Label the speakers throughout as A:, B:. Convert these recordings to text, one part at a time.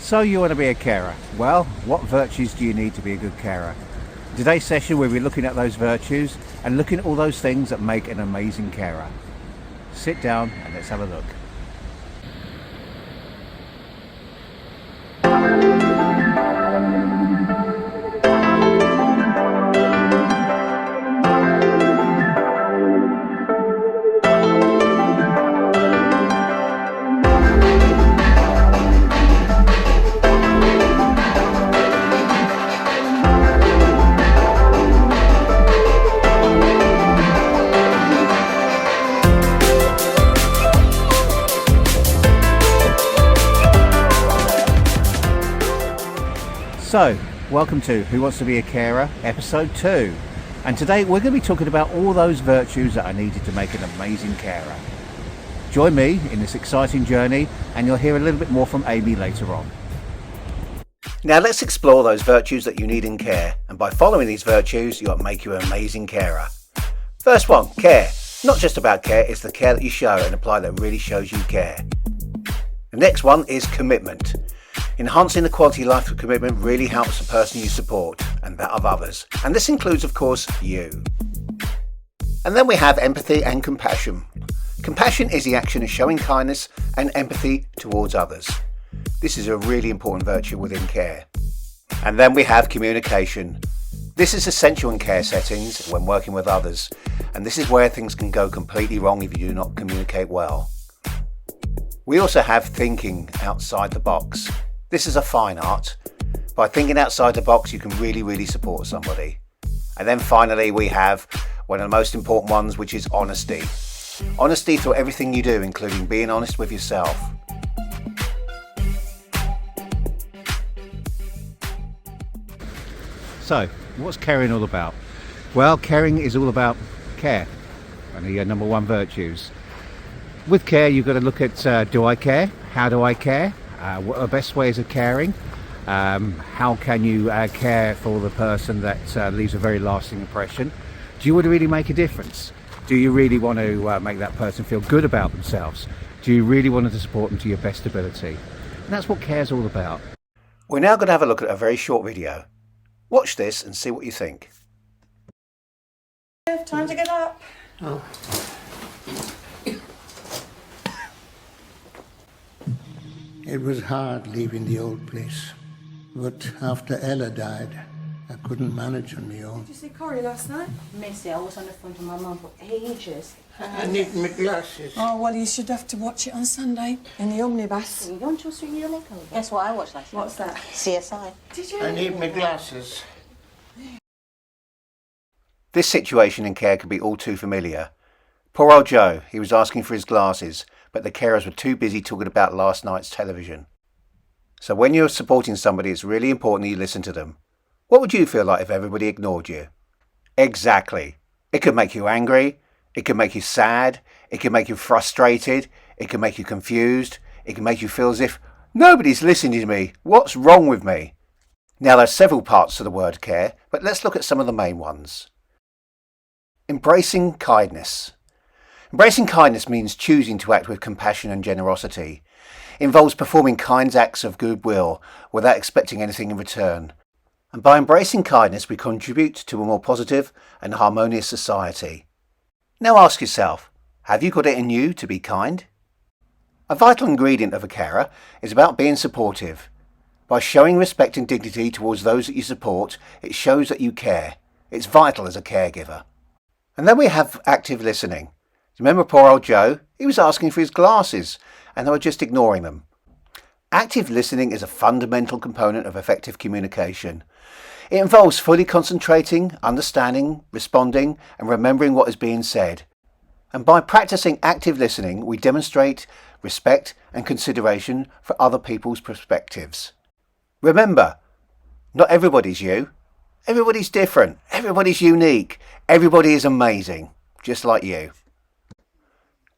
A: So you want to be a carer? Well, what virtues do you need to be a good carer? In today's session we'll be looking at those virtues and looking at all those things that make an amazing carer. Sit down and let's have a look. So, welcome to Who Wants to Be a Carer, episode 2. And today we're going to be talking about all those virtues that are needed to make an amazing carer. Join me in this exciting journey and you'll hear a little bit more from Amy later on. Now let's explore those virtues that you need in care, and by following these virtues you'll make you an amazing carer. First one, care. Not just about care, it's the care that you show and apply that really shows you care. The next one is commitment. Enhancing the quality of life through commitment really helps the person you support and that of others. And this includes, of course, you. And then we have empathy and compassion. Compassion is the action of showing kindness and empathy towards others. This is a really important virtue within care. And then we have communication. This is essential in care settings when working with others. And this is where things can go completely wrong if you do not communicate well. We also have thinking outside the box. This is a fine art. By thinking outside the box, you can really support somebody. And then finally, we have one of the most important ones, which is honesty. Honesty through everything you do, including being honest with yourself. So, what's caring all about? Well, caring is all about care. One of your number one virtues. With care, you've got to look at do I care? How do I care? What are the best ways of caring? How can you care for the person that leaves a very lasting impression? Do you want to really make a difference? Do you really want to make that person feel good about themselves? Do you really want to support them to your best ability? And that's what care is all about. We're now going to have a look at a very short video. Watch this and see what you think.
B: Time to get up.
C: Oh. It was hard leaving the old place, but after Ella died, I couldn't manage on my own.
B: Did you see Corrie last night?
D: Missy, I was on the phone to my mum for ages.
C: I need my glasses.
B: Oh, well, you should have to watch it on Sunday in the omnibus.
D: You don't trust your makeover? Guess what I watched last night?
B: What's that?
D: CSI.
B: Did you?
C: I need my glasses.
A: This situation in care can be all too familiar. Poor old Joe, he was asking for his glasses, but the carers were too busy talking about last night's television. So when you're supporting somebody, it's really important that you listen to them. What would you feel like if everybody ignored you? Exactly. It could make you angry, it could make you sad, it could make you frustrated, it could make you confused, it can make you feel as if nobody's listening to me, what's wrong with me? Now there's several parts to the word care, but let's look at some of the main ones. Embracing kindness. Embracing kindness means choosing to act with compassion and generosity. It involves performing kind acts of goodwill without expecting anything in return. And by embracing kindness, we contribute to a more positive and harmonious society. Now ask yourself, have you got it in you to be kind? A vital ingredient of a carer is about being supportive. By showing respect and dignity towards those that you support, it shows that you care. It's vital as a caregiver. And then we have active listening. Remember poor old Joe? He was asking for his glasses and they were just ignoring them. Active listening is a fundamental component of effective communication. It involves fully concentrating, understanding, responding and remembering what is being said. And by practicing active listening, we demonstrate respect and consideration for other people's perspectives. Remember, not everybody's you. Everybody's different. Everybody's unique. Everybody is amazing, just like you.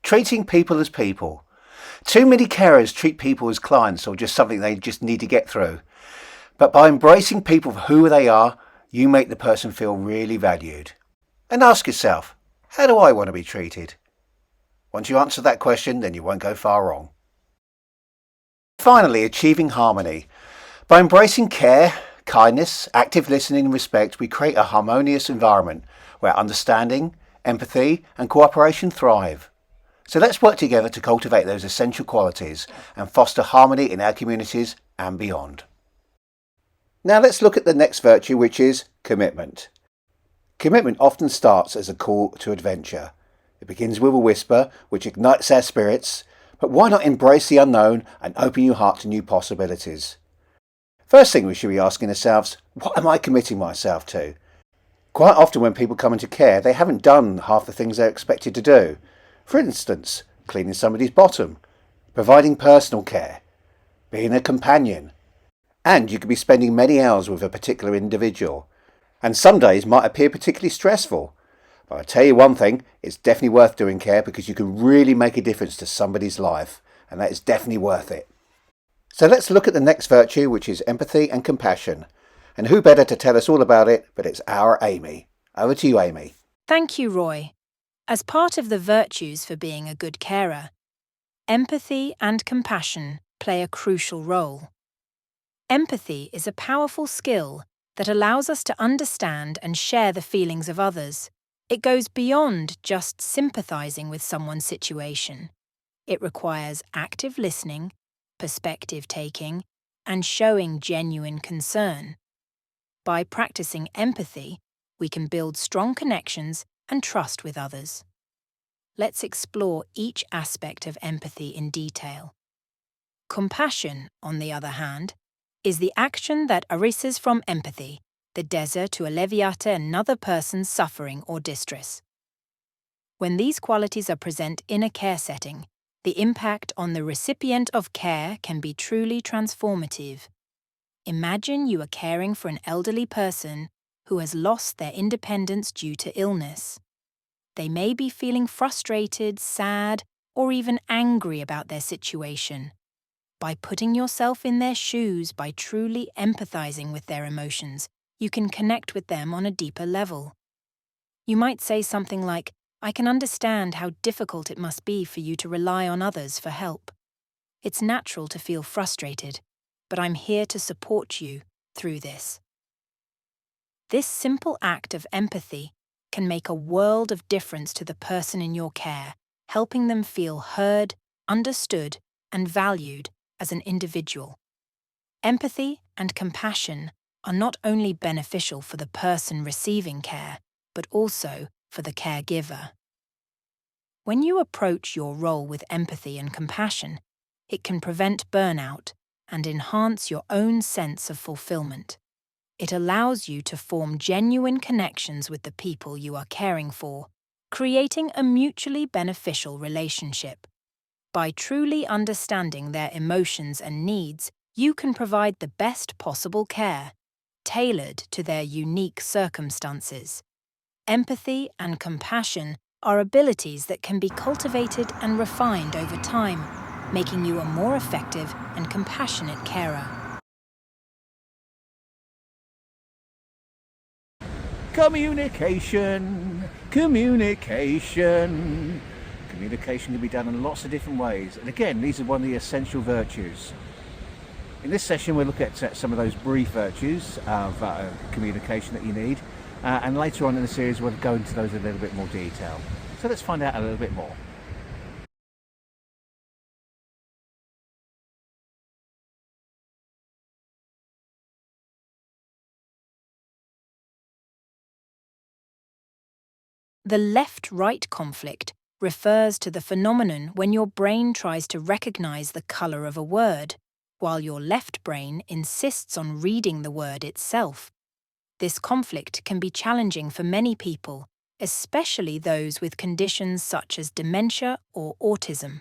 A: Treating people as people. Too many carers treat people as clients or just something they just need to get through. But by embracing people for who they are, you make the person feel really valued. And ask yourself, how do I want to be treated? Once you answer that question, then you won't go far wrong. Finally, achieving harmony. By embracing care, kindness, active listening and respect, we create a harmonious environment where understanding, empathy and cooperation thrive. So let's work together to cultivate those essential qualities and foster harmony in our communities and beyond. Now let's look at the next virtue, which is commitment. Commitment often starts as a call to adventure. It begins with a whisper, which ignites our spirits, but why not embrace the unknown and open your heart to new possibilities? First thing we should be asking ourselves, what am I committing myself to? Quite often when people come into care, they haven't done half the things they're expected to do. For instance, cleaning somebody's bottom, providing personal care, being a companion. And you could be spending many hours with a particular individual. And some days might appear particularly stressful. But I'll tell you one thing, it's definitely worth doing care because you can really make a difference to somebody's life. And that is definitely worth it. So let's look at the next virtue, which is empathy and compassion. And who better to tell us all about it, but it's our Amy. Over to you, Amy.
E: Thank you, Roy. As part of the virtues for being a good carer, empathy and compassion play a crucial role. Empathy is a powerful skill that allows us to understand and share the feelings of others. It goes beyond just sympathizing with someone's situation. It requires active listening, perspective taking, and showing genuine concern. By practicing empathy, we can build strong connections and trust with others. Let's explore each aspect of empathy in detail. Compassion, on the other hand, is the action that arises from empathy, the desire to alleviate another person's suffering or distress. When these qualities are present in a care setting, the impact on the recipient of care can be truly transformative. Imagine you are caring for an elderly person who has lost their independence due to illness. They may be feeling frustrated, sad, or even angry about their situation. By putting yourself in their shoes, by truly empathizing with their emotions, you can connect with them on a deeper level. You might say something like, "I can understand how difficult it must be for you to rely on others for help. It's natural to feel frustrated, but I'm here to support you through this." This simple act of empathy can make a world of difference to the person in your care, helping them feel heard, understood, and valued as an individual. Empathy and compassion are not only beneficial for the person receiving care, but also for the caregiver. When you approach your role with empathy and compassion, it can prevent burnout and enhance your own sense of fulfillment. It allows you to form genuine connections with the people you are caring for, creating a mutually beneficial relationship. By truly understanding their emotions and needs, you can provide the best possible care, tailored to their unique circumstances. Empathy and compassion are abilities that can be cultivated and refined over time, making you a more effective and compassionate carer.
A: Communication. Communication can be done in lots of different ways. And again, these are one of the essential virtues. In this session, we'll look at some of those brief virtues of communication that you need. And later on in the series, we'll go into those in a little bit more detail. So let's find out a little bit more.
E: The left-right conflict refers to the phenomenon when your brain tries to recognize the color of a word, while your left brain insists on reading the word itself. This conflict can be challenging for many people, especially those with conditions such as dementia or autism.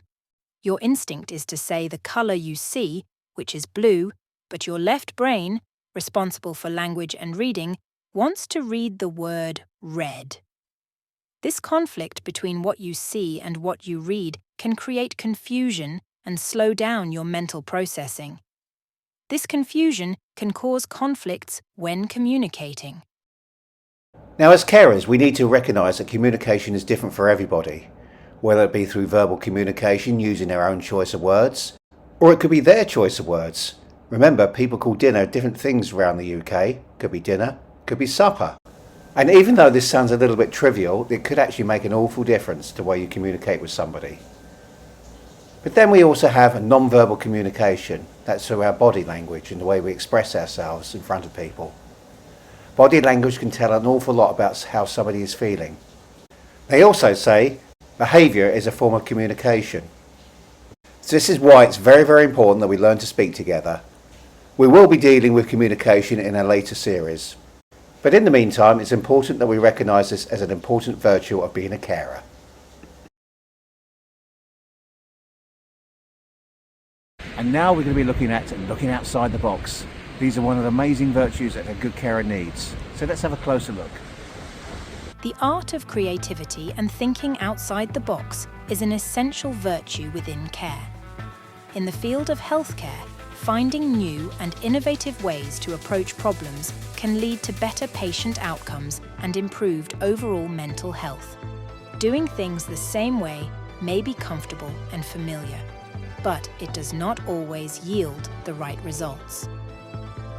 E: Your instinct is to say the color you see, which is blue, but your left brain, responsible for language and reading, wants to read the word red. This conflict between what you see and what you read can create confusion and slow down your mental processing. This confusion can cause conflicts when communicating.
A: Now, as carers, we need to recognise that communication is different for everybody, whether it be through verbal communication using their own choice of words, or it could be their choice of words. Remember, people call dinner different things around the UK. Could be dinner, could be supper. And even though this sounds a little bit trivial, it could actually make an awful difference to the way you communicate with somebody. But then we also have non-verbal communication. That's through our body language and the way we express ourselves in front of people. Body language can tell an awful lot about how somebody is feeling. They also say behaviour is a form of communication. So this is why it's very, very important that we learn to speak together. We will be dealing with communication in a later series. But in the meantime, it's important that we recognise this as an important virtue of being a carer.
F: And now we're going to be looking outside the box. These are one of the amazing virtues that a good carer needs. So let's have a closer look.
E: The art of creativity and thinking outside the box is an essential virtue within care. In the field of healthcare, finding new and innovative ways to approach problems can lead to better patient outcomes and improved overall mental health. Doing things the same way may be comfortable and familiar, but it does not always yield the right results.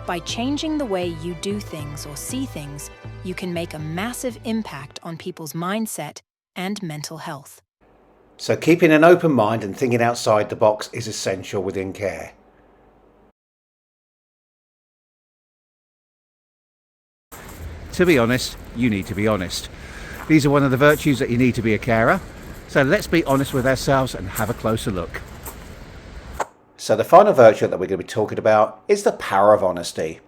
E: By changing the way you do things or see things, you can make a massive impact on people's mindset and mental health.
A: So keeping an open mind and thinking outside the box is essential within care.
F: To be honest, you need to be honest. These are one of the virtues that you need to be a carer. So let's be honest with ourselves and have a closer look.
A: So the final virtue that we're going to be talking about is the power of honesty.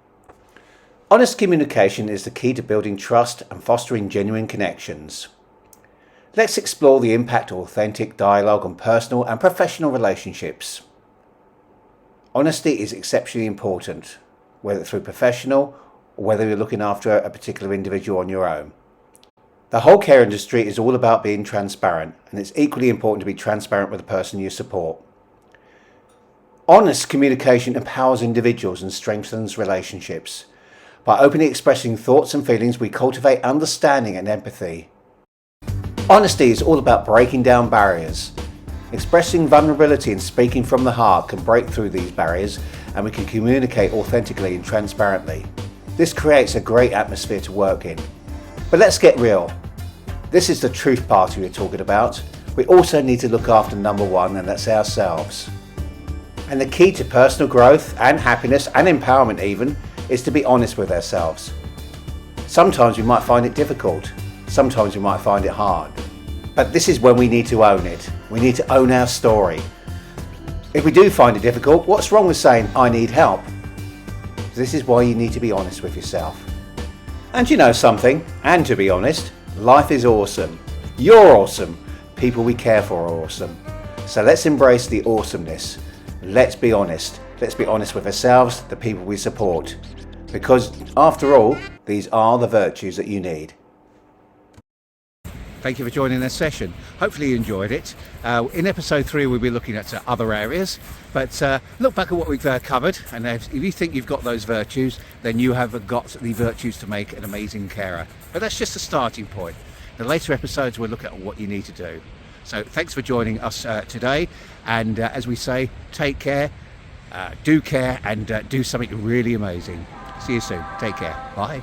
A: Honest communication is the key to building trust and fostering genuine connections. Let's explore the impact of authentic dialogue on personal and professional relationships. Honesty is exceptionally important, whether through professional or whether you're looking after a particular individual on your own. The whole care industry is all about being transparent, and it's equally important to be transparent with the person you support. Honest communication empowers individuals and strengthens relationships. By openly expressing thoughts and feelings, we cultivate understanding and empathy. Honesty is all about breaking down barriers. Expressing vulnerability and speaking from the heart can break through these barriers, and we can communicate authentically and transparently. This creates a great atmosphere to work in. But let's get real. This is the truth party we're talking about. We also need to look after number one, and that's ourselves. And the key to personal growth and happiness and empowerment even is to be honest with ourselves. Sometimes we might find it difficult. Sometimes we might find it hard. But this is when we need to own it. We need to own our story. If we do find it difficult, what's wrong with saying, I need help? This is why you need to be honest with yourself. And you know something, and to be honest, life is awesome. You're awesome. People we care for are awesome. So let's embrace the awesomeness. Let's be honest. Let's be honest with ourselves, the people we support. Because after all, these are the virtues that you need.
F: Thank you for joining this session. Hopefully you enjoyed it. In episode 3 we'll be looking at other areas, but look back at what we've covered, and if you think you've got those virtues, then you have got the virtues to make an amazing carer. But that's just a starting point. The later episodes we'll look at what you need to do. So thanks for joining us today, and as we say, take care, do care, and do something really amazing. See you soon. Take care. Bye.